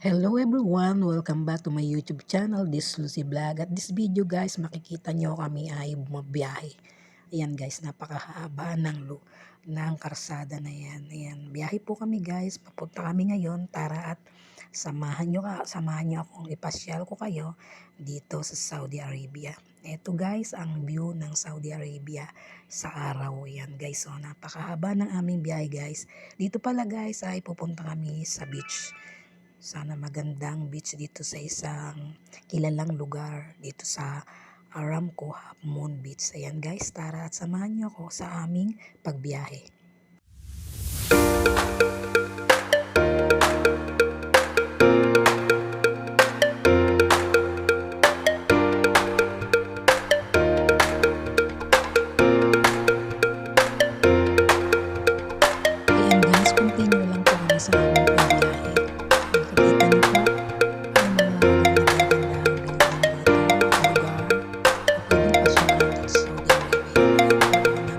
Hello everyone! Welcome back to my YouTube channel, this is Lucy Vlog. At this video guys, makikita nyo kami ay bumabiyahe. Ayan guys, napakahaba ng karsada na yan. Ayan, biyahe po kami guys, papunta kami ngayon. Tara at samahan nyo akong ipasyal ko kayo dito sa Saudi Arabia. Ito guys, ang view ng Saudi Arabia sa araw. Ayan guys, so napakahaba ng aming biyahe guys. Dito pala guys ay pupunta kami sa beach. Sana magandang beach dito sa isang kilalang lugar dito sa Aramco Half Moon Beach. Ayan guys, tara at samahan niyo ako sa aming pagbiyahe. Ayan guys, continue lang po kami sa aming pagbiyahe. Makikita niyo po ang mga magagandang building dito, lugar na pwedeng pasyalan dito sa Saudi Arabia. Napakahaba ng aming biyahe.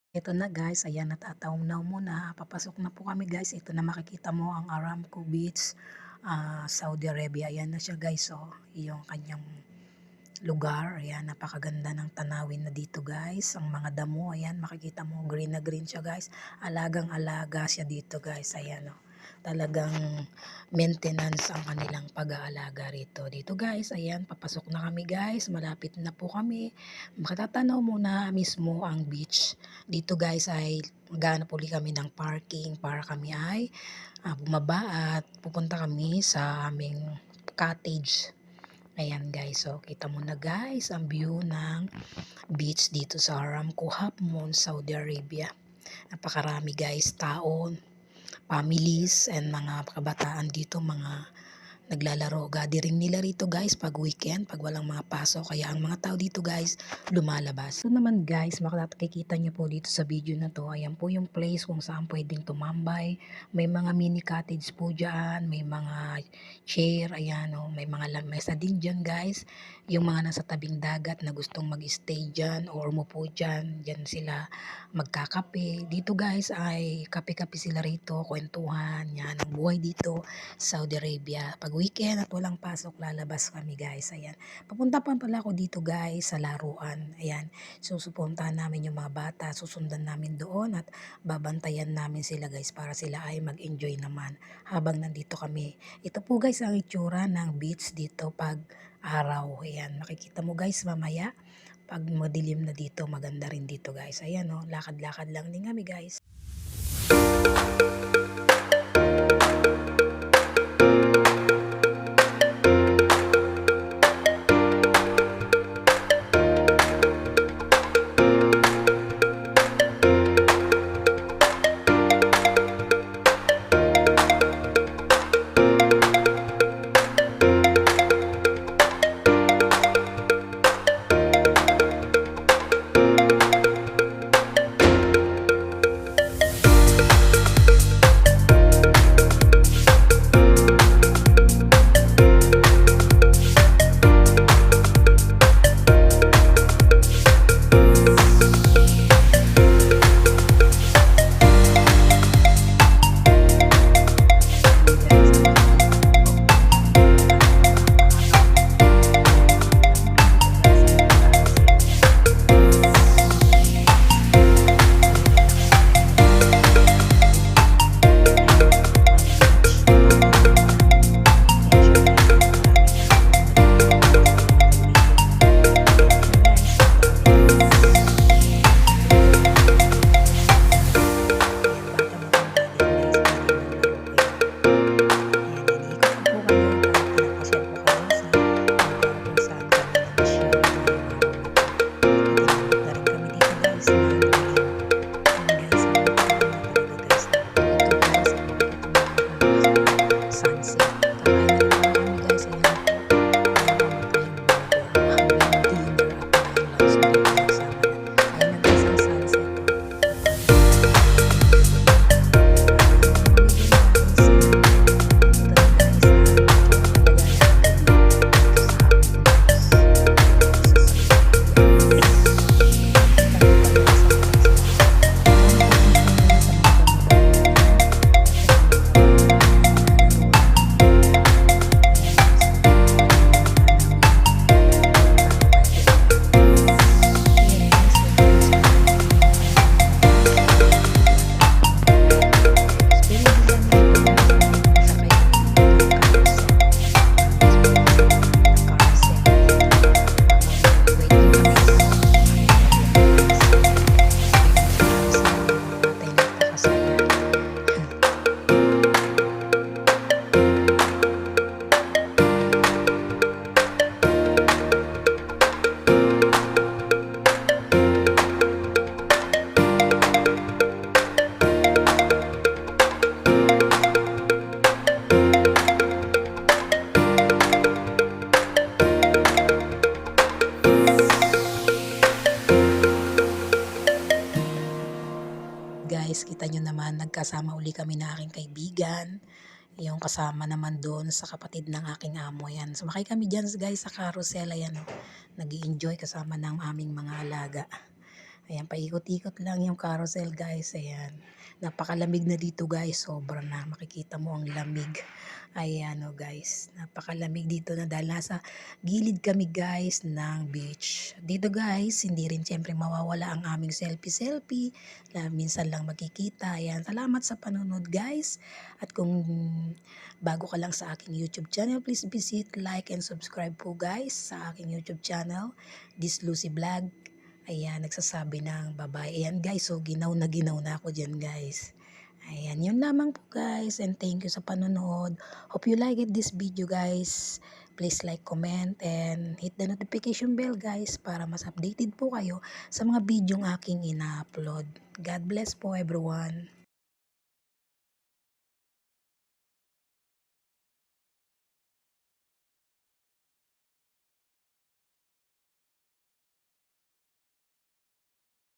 Ito na guys, ayan natataw-naw muna. Papasok na po kami guys. Ito na makikita mo ang Aramco Beach, Saudi Arabia. Ayan na siya guys. Oh, yung kanyang lugar. Ayan, napakaganda ng tanawin na dito guys. Ang mga damo, ayan makikita mo green na green siya guys. Alagang-alaga siya dito guys. Ayan oh. talagang maintenance ang kanilang pag-aalaga rito. Dito guys, ayan, papasok na kami guys, malapit na po kami. Makatatanaw muna mismo ang beach. Dito guys ay maghanap uli kami ng parking para kami ay bumaba at pupunta kami sa aming cottage. Ayan guys, so kita mo na guys ang view ng beach dito sa Aramco Half Moon, Saudi Arabia. Napakarami guys, taon, families and mga kabataan dito, mga naglalaro. Gathering nila rito guys pag weekend, pag walang mga pasok. Kaya ang mga tao dito guys, lumalabas. So naman guys, makikita nyo po dito sa video na to, ayan po yung place kung saan pwedeng tumambay. May mga mini cottage po dyan, may mga chair, ayan o, may mga lamesa din dyan guys. Yung mga nasa tabing dagat na gustong mag-stay dyan or umupo dyan, dyan sila magkakape. Dito guys ay kape-kape sila rito, kwentuhan, yan ang buhay dito Saudi Arabia. Pag weekend at walang pasok, lalabas kami guys. Ayan. Papunta pa pala ako dito guys sa laruan. Ayan. Susupuntahan namin yung mga bata. Susundan namin doon at babantayan namin sila guys para sila ay mag-enjoy naman habang nandito kami. Ito po guys ang itsura ng beach dito pag araw. Ayan. Makikita mo guys mamaya. Pag madilim na dito, maganda rin dito guys. Ayan o, lakad-lakad lang din kami guys. Guys, kita nyo naman, nagkasama uli kami na aking kaibigan. Yung kasama naman doon sa kapatid ng aking amo. Yan. Sumakay kami dyan guys sa carousel. Ayan. Nag-i-enjoy kasama ng aming mga alaga. Ayan, paikot-ikot lang yung carousel guys. Ayan. Napakalamig na dito guys. Sobra na. Makikita mo ang lamig. Ayan o guys. Napakalamig dito na dahil nasa gilid kami guys ng beach. Dito guys, hindi rin siyempre mawawala ang aming selfie-selfie na minsan lang makikita. Ayan. Salamat sa panonood guys. At kung bago ka lang sa aking YouTube channel, please visit, like, and subscribe po guys sa aking YouTube channel. This Lucy Vlog. Ayan, nagsasabi ng bye-bye. Ayan guys, so ginaw na ako dyan guys. Ayan, yun lamang po guys. And thank you sa panonood. Hope you like it this video guys. Please like, comment, and hit the notification bell guys para mas updated po kayo sa mga video aking ina-upload. God bless po everyone.